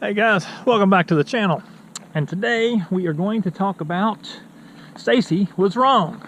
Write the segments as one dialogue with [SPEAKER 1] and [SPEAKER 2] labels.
[SPEAKER 1] Hey guys, welcome back to the channel. And today we are going to talk about Stacy was wrong.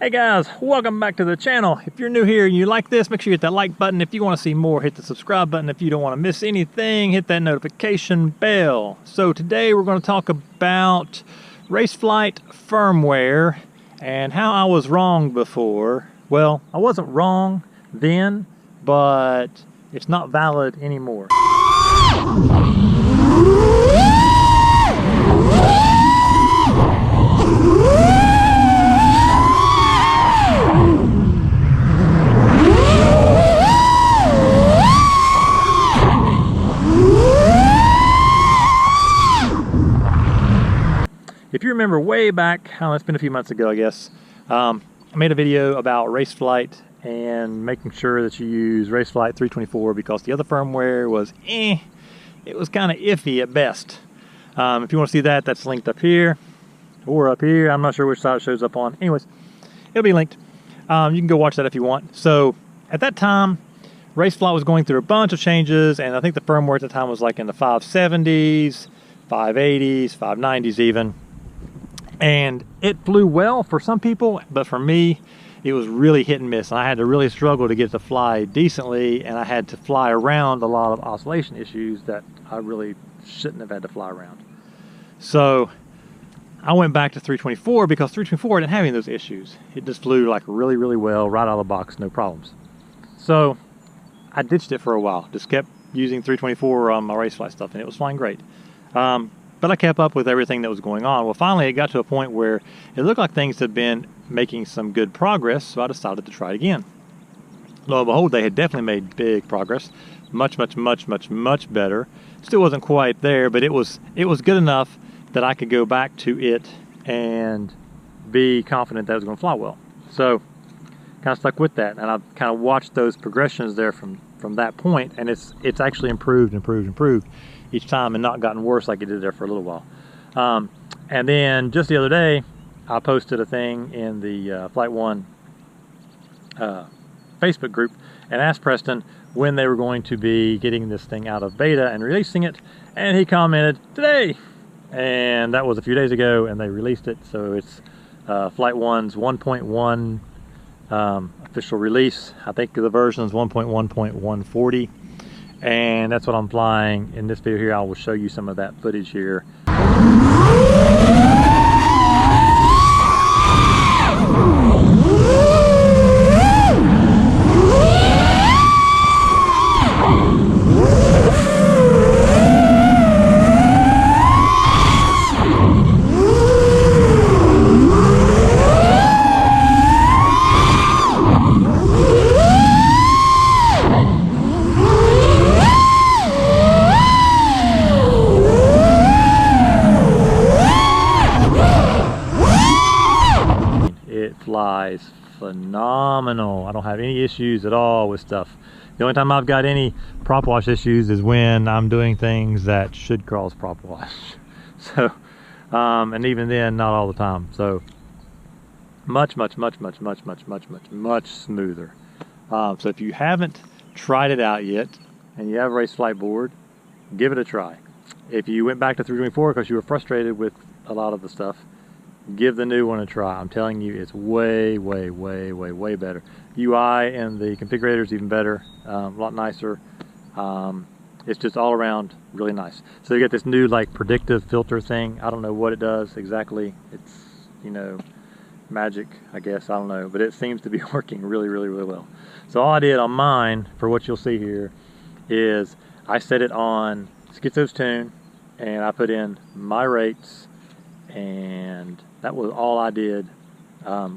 [SPEAKER 1] Hey guys, welcome back to the channel. If you're new here and you like this, make sure you hit that like button. If you want to see more, hit the subscribe button. If you don't want to miss anything, hit that notification bell. So today we're going to talk about Raceflight firmware and how I was wrong before. Well, I wasn't wrong then, but it's not valid anymore. If you remember way back, it's been a few months ago, I guess, I made a video about Raceflight and making sure that you use Raceflight 324 because the other firmware was it was kind of iffy at best. If you want to see that, that's linked up here or up here. I'm not sure which side it shows up on. Anyways, it'll be linked. You can go watch that if you want. So at that time, Raceflight was going through a bunch of changes, and I think the firmware at the time was like in the 570s, 580s, 590s even. And it flew well for some people, but for me, it was really hit and miss. And I had to really struggle to get it to fly decently, and I had to fly around a lot of oscillation issues that I really shouldn't have had to fly around. So I went back to 324 because 324 didn't have any of those issues. It just flew like really, really well, right out of the box, no problems. So I ditched it for a while, just kept using 324 on my Raceflight stuff, and it was flying great. But I kept up with everything that was going on. Well, finally it got to a point where it looked like things had been making some good progress, so I decided to try it again. Lo and behold, they had definitely made big progress. Much better. Still wasn't quite there, but it was good enough that I could go back to it and be confident that it was going to fly well. So kind of stuck with that, and I've kind of watched those progressions there from that point, and it's actually improved each time and not gotten worse like it did there for a little while. And then just the other day, I posted a thing in the FlightOne Facebook group and asked Preston when they were going to be getting this thing out of beta and releasing it, and he commented today, and that was a few days ago, and they released it. So it's FlightOne's 1.1 official release. I think the version is 1.1.140. And that's what I'm flying in this video here. I will show you some of that footage here. Flies phenomenal. I don't have any issues at all with stuff. The only time I've got any prop wash issues is when I'm doing things that should cause prop wash. So and even then, not all the time. So much smoother. So if you haven't tried it out yet and you have a Raceflight board, give it a try. If you went back to 324 because you were frustrated with a lot of the stuff, give the new one a try. I'm telling you, it's way better. UI and the configurator is even better, a lot nicer. It's just all around really nice. So you get this new like predictive filter thing. I don't know what it does exactly. It's, you know, magic, I guess. I don't know, but it seems to be working really well. So all I did on mine, for what you'll see here, is I set it on Schizo's tune, and I put in my rates, and that was all I did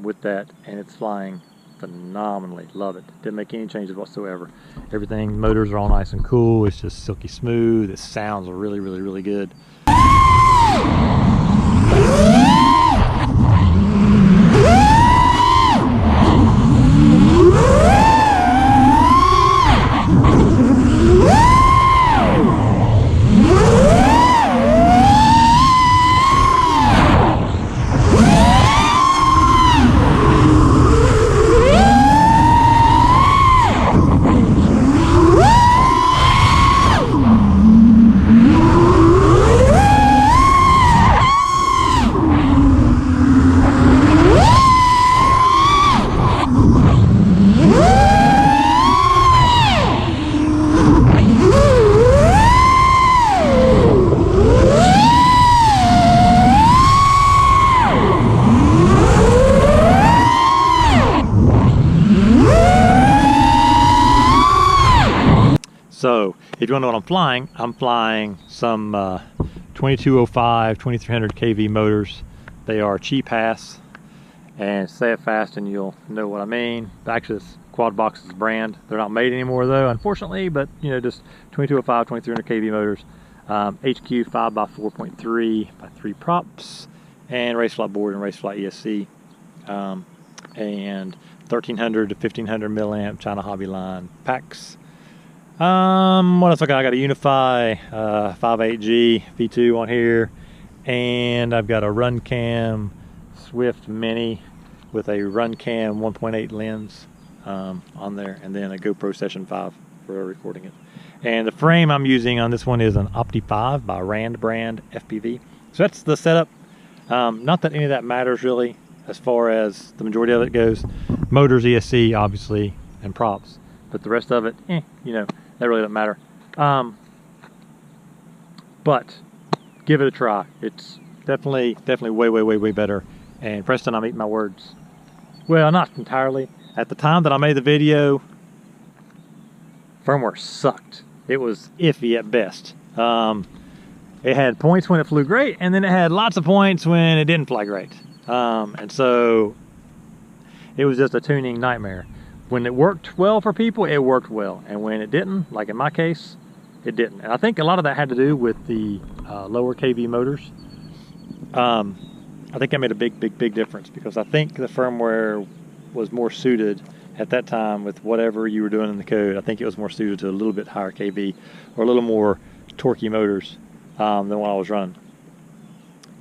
[SPEAKER 1] with that, and it's flying phenomenally. Love it. Didn't make any changes whatsoever. Everything, motors are all nice and cool. It's just silky smooth. It sounds really good. if you want to know what I'm flying some 2205, 2300 kV motors. They are cheap ass, and say it fast and you'll know what I mean. Actually, this Quad Box's brand. They're not made anymore though, unfortunately, but you know, just 2205, 2300 kV motors. HQ 5x4.3 by 3 props, and Raceflight board and Raceflight ESC, and 1300 to 1500 milliamp China Hobby line packs. What else I got? I got a Unify 58G V2 on here, and I've got a Runcam Swift Mini with a Runcam 1.8 lens on there, and then a GoPro Session 5 for recording it. And the frame I'm using on this one is an Opti 5 by Rand brand FPV. So that's the setup. Not that any of that matters really as far as the majority of it goes. Motors, ESC obviously, and props, but the rest of it, you know, that really doesn't matter. But give it a try. It's definitely way better. And Preston, I'm eating my words. Well, not entirely. At the time that I made the video, firmware sucked. It was iffy at best. It had points when it flew great, and then it had lots of points when it didn't fly great. And so it was just a tuning nightmare. When it worked well for people, it worked well. And when it didn't, like in my case, it didn't. And I think a lot of that had to do with the lower KV motors. I think that made a big difference, because I think the firmware was more suited at that time with whatever you were doing in the code. I think it was more suited to a little bit higher KV or a little more torquey motors than what I was running.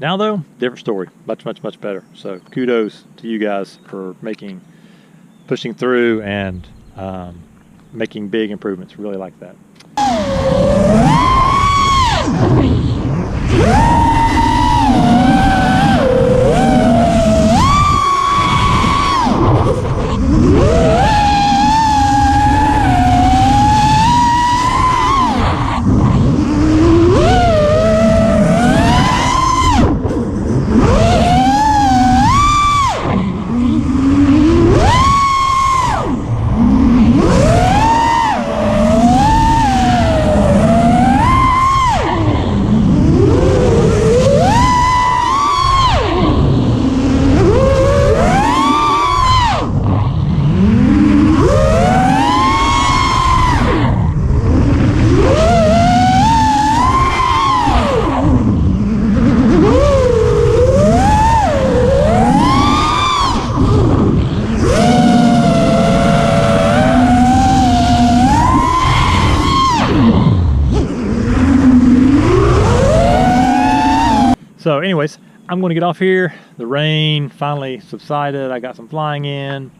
[SPEAKER 1] Now though, different story, much better. So kudos to you guys for pushing through and making big improvements. Really like that. So anyways, I'm going to get off here. The rain finally subsided. I got some flying in,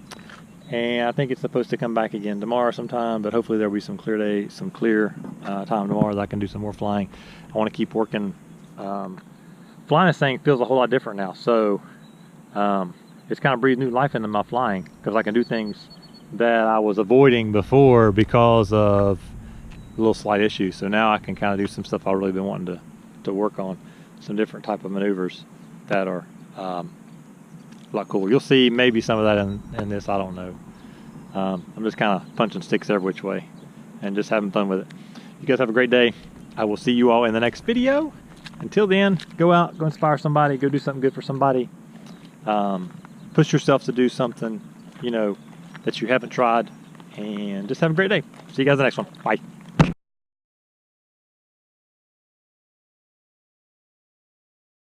[SPEAKER 1] and I think it's supposed to come back again tomorrow sometime, but hopefully there'll be some clear day, some clear time tomorrow that I can do some more flying. I want to keep working. Flying this thing feels a whole lot different now, so it's kind of breathed new life into my flying, because I can do things that I was avoiding before because of little slight issues. So now I can kind of do some stuff I've really been wanting to work on. Some different type of maneuvers that are a lot cooler. You'll see maybe some of that in this, I don't know. I'm just kind of punching sticks every which way and just having fun with it. You guys have a great day. I will see you all in the next video. Until then, go out, go inspire somebody, go do something good for somebody. Push yourself to do something, you know, that you haven't tried, and just have a great day. See you guys in the next one. Bye.